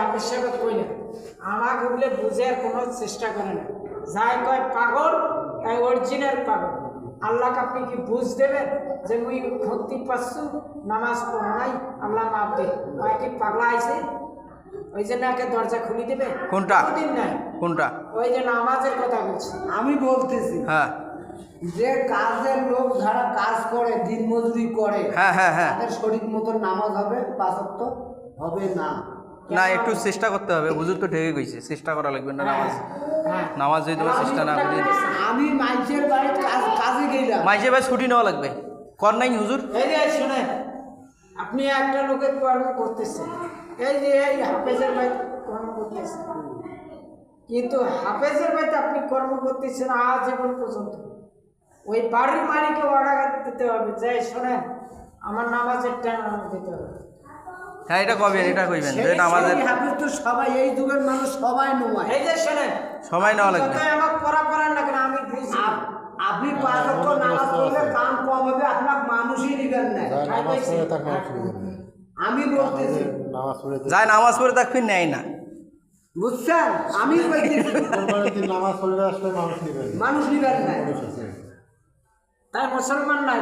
আবশ্যকত কই না আমাকে বলে বুঝার কোনো চেষ্টা করে না যাই কয় পাগল তাই অরিজিনাল পাগল আল্লাহকে আপনি কি বুঝ দেবেন যে মুই ভক্তি পাচ্ছু নামাজ পড়া নাই আল্লাহ মাফ দে ওই কি পাগলা আইছে ওই জন্য আগে দরজা খুলে দেবে কোনটা দিন নাই কোনটা ওই যে নামাজের কথা বলছি আমি বলতেছি হ্যাঁ যে কাজের লোক যারা কাজ করে দিন মজুরি করে হ্যাঁ হ্যাঁ হ্যাঁ তাদের সঠিক মতন নামাজ হবে ৫ ওয়াক্ত হবে না। না একটু চেষ্টা করতে হবে হুজুর তো ঠিকই কইছে চেষ্টা করা লাগবে না নামাজ হ্যাঁ নামাজ যদি তুমি চেষ্টা না করি আমি মানুষের বাড়ির কাজে গেলাম মাইজে ভাই ছুটি নেওয়া লাগবে কর নাই হুজুর এই যে শুনেন আপনি একটা লোকের কর্ম করতেছেন এই যে এই হাফেজের ভাই কর্ম করতেছেন কিন্তু হাফেজের ভাইতে আপনি কর্ম করতেছেন আজীবন পর্যন্ত ওই বাড়ির মালিককে অর্ডার দিতে হবে যে শোনেন আমার নামাজের টাইম আমাকে দিতে হবে হ্যাঁ এটা কবেন এটা কইবেন যে নামাজের হাফিজ তো সবাই এই যুগের মানুষ সবাই নয়। এই যে শোনেন সময় নেওয়া লাগবে যতই আমার পড়া পড়ার না কেন আমি বুঝি আপনি ৫ ওয়াক্ত নামাজ পড়লে কাম কম হবে আপনার মানুষই নিবেন না। আমি বলতেছি যায় নামাজ পড়ে তাক ফির নেয় না বুঝছেন আমি বলতেছি নামাজ পড়লে আসলে মানুষ নিবেন মানুষ নিবেন না। তাই মুসলমান নাই